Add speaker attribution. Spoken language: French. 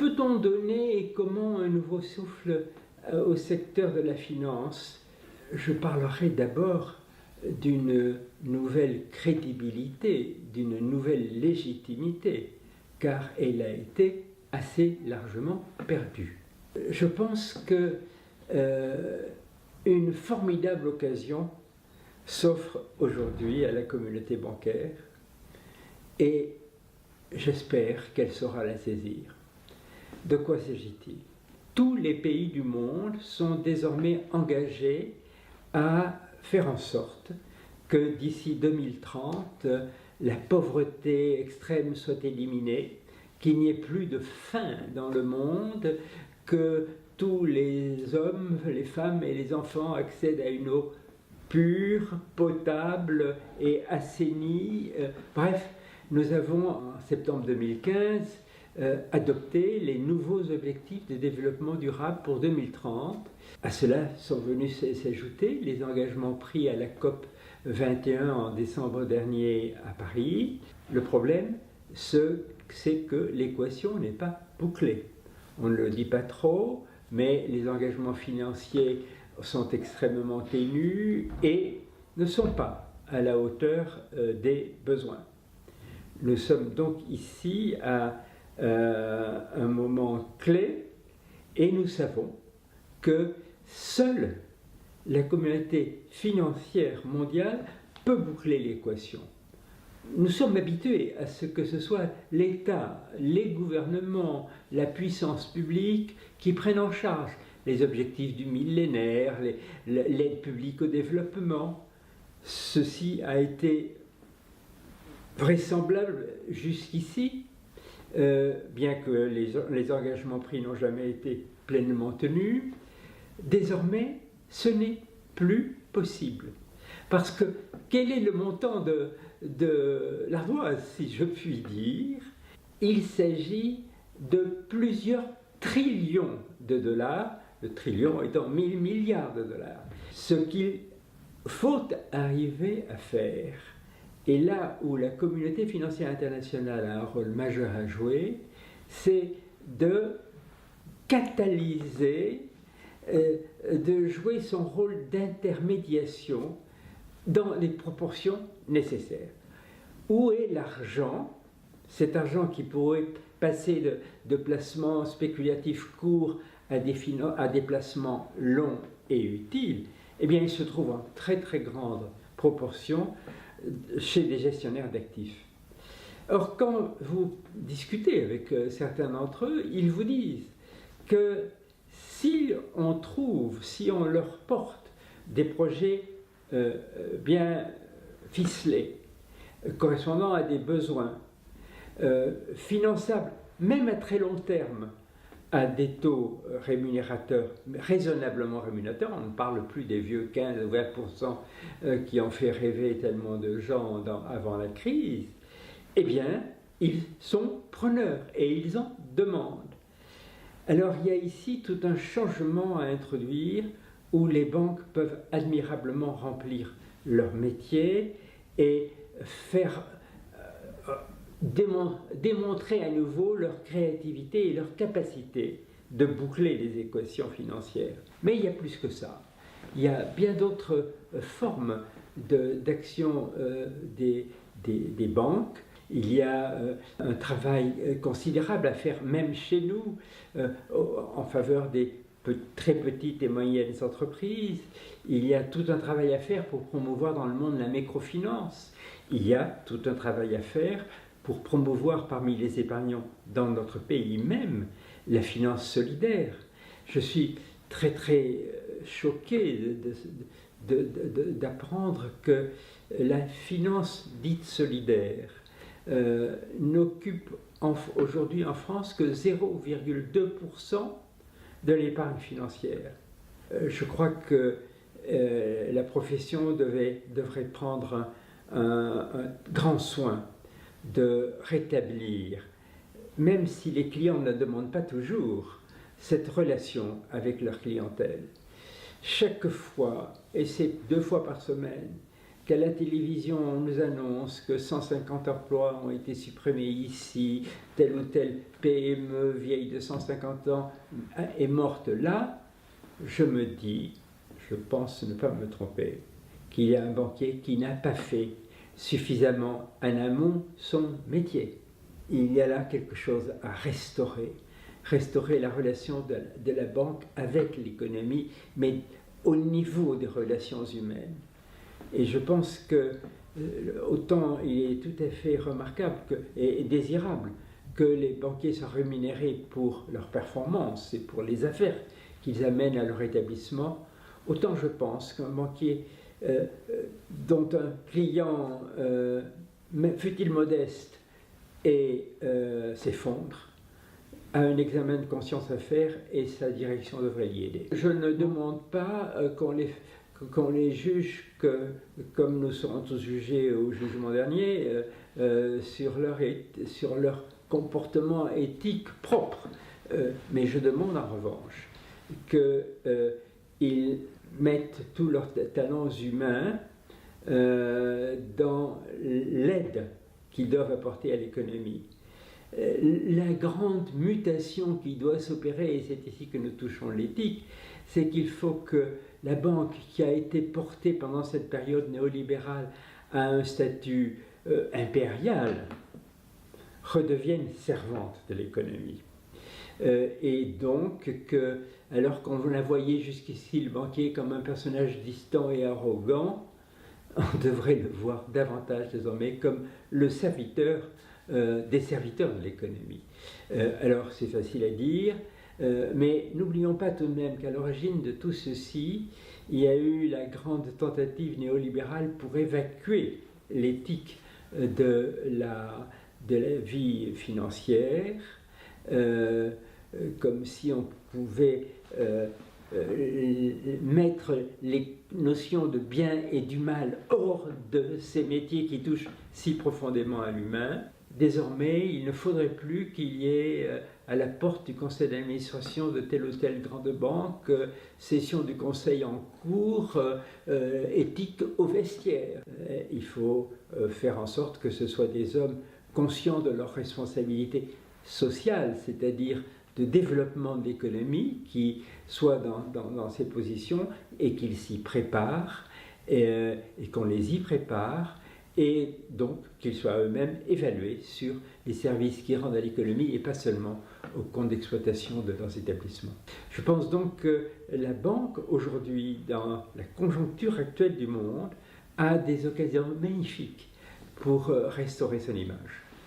Speaker 1: peut-on donner et comment un nouveau souffle au secteur de la finance? Je parlerai d'abord d'une nouvelle crédibilité, d'une nouvelle légitimité, car elle a été assez largement perdue. Je pense que une formidable occasion s'offre aujourd'hui à la communauté bancaire et j'espère qu'elle saura la saisir. De quoi s'agit-il? Tous les pays du monde sont désormais engagés à faire en sorte que d'ici 2030, la pauvreté extrême soit éliminée, qu'il n'y ait plus de faim dans le monde, que tous les hommes, les femmes et les enfants accèdent à une eau pure, potable et assainie. Bref, nous avons en septembre 2015 adopté les nouveaux objectifs de développement durable pour 2030. À cela sont venus s'ajouter les engagements pris à la COP 21 en décembre dernier à Paris. Le problème, c'est que l'équation n'est pas bouclée. On ne le dit pas trop, mais les engagements financiers sont extrêmement ténus et ne sont pas à la hauteur des besoins. Nous sommes donc ici à un moment clé et nous savons que seule la communauté financière mondiale peut boucler l'équation. Nous sommes habitués à ce que ce soit l'État, les gouvernements, la puissance publique qui prennent en charge les objectifs du millénaire, l'aide publique au développement. Ceci a été vraisemblable jusqu'ici, bien que les engagements pris n'ont jamais été pleinement tenus. Désormais, ce n'est plus possible. Parce que quel est le montant de l'ardoise, si je puis dire? Il s'agit de plusieurs trillions de dollars, le trillion étant 1000 milliards de dollars. Ce qu'il faut arriver à faire, et là où la communauté financière internationale a un rôle majeur à jouer, c'est de catalyser, de jouer son rôle d'intermédiation dans les proportions nécessaires. Où est l'argent? Cet argent qui pourrait passer de placements spéculatifs courts à des placements longs et utiles, eh bien il se trouve en très très grande proportion chez des gestionnaires d'actifs. Or, quand vous discutez avec certains d'entre eux, ils vous disent que si on leur porte des projets bien ficelés, correspondant à des besoins, finançables, même à très long terme, à des taux rémunérateurs, raisonnablement rémunérateurs, on ne parle plus des vieux 15 ou 20% qui ont fait rêver tellement de gens avant la crise, eh bien, ils sont preneurs et ils en demandent. Alors, il y a ici tout un changement à introduire où les banques peuvent admirablement remplir leur métier et faire démontrer à nouveau leur créativité et leur capacité de boucler les équations financières. Mais il y a plus que ça. Il y a bien d'autres formes d'action des banques. Il y a un travail considérable à faire, même chez nous, en faveur des très petites et moyennes entreprises. Il y a tout un travail à faire pour promouvoir dans le monde la microfinance. Il y a tout un travail à faire pour promouvoir parmi les épargnants dans notre pays même la finance solidaire. Je suis très très choqué d'apprendre que la finance dite solidaire n'occupe aujourd'hui en France que 0,2% de l'épargne financière. Je crois que la profession devrait prendre un grand soin de rétablir, même si les clients ne demandent pas toujours, cette relation avec leur clientèle. Chaque fois, et c'est 2 fois par semaine, qu'à la télévision on nous annonce que 150 emplois ont été supprimés ici, telle ou telle PME vieille de 150 ans est morte là, je me dis, je pense ne pas me tromper, qu'il y a un banquier qui n'a pas fait suffisamment en amont son métier. Il y a là quelque chose à restaurer la relation de la banque avec l'économie, mais au niveau des relations humaines. Et je pense que autant il est tout à fait remarquable et désirable que les banquiers soient rémunérés pour leur performance et pour les affaires qu'ils amènent à leur établissement, autant je pense qu'un banquier dont un client, fût-il modeste, et s'effondre, a un examen de conscience à faire et sa direction devrait l'y aider. Je ne demande pas qu'on les juge comme nous serons tous jugés au jugement dernier sur leur comportement éthique propre. Mais je demande en revanche qu'ils mettent tous leurs talents humains dans l'aide qu'ils doivent apporter à l'économie. La grande mutation qui doit s'opérer, et c'est ici que nous touchons l'éthique, c'est qu'il faut que la banque, qui a été portée pendant cette période néolibérale à un statut impérial, redevienne servante de l'économie. Et donc, alors qu'on la voyait jusqu'ici, le banquier, comme un personnage distant et arrogant, on devrait le voir davantage désormais comme le serviteur des serviteurs de l'économie. Alors c'est facile à dire, mais n'oublions pas tout de même qu'à l'origine de tout ceci, il y a eu la grande tentative néolibérale pour évacuer l'éthique de la vie financière, comme si on pouvait mettre les notions de bien et du mal hors de ces métiers qui touchent si profondément à l'humain. Désormais, il ne faudrait plus qu'il y ait à la porte du conseil d'administration de telle ou telle grande banque, session du conseil en cours, éthique au vestiaire. Il faut faire en sorte que ce soit des hommes conscients de leurs responsabilités sociales, c'est-à-dire de développement de l'économie, qui soient dans ces positions et qu'ils s'y préparent, et qu'on les y prépare, et donc qu'ils soient eux-mêmes évalués sur les services qu'ils rendent à l'économie et pas seulement au compte d'exploitation de leurs établissements. Je pense donc que la banque, aujourd'hui, dans la conjoncture actuelle du monde, a des occasions magnifiques pour restaurer son image.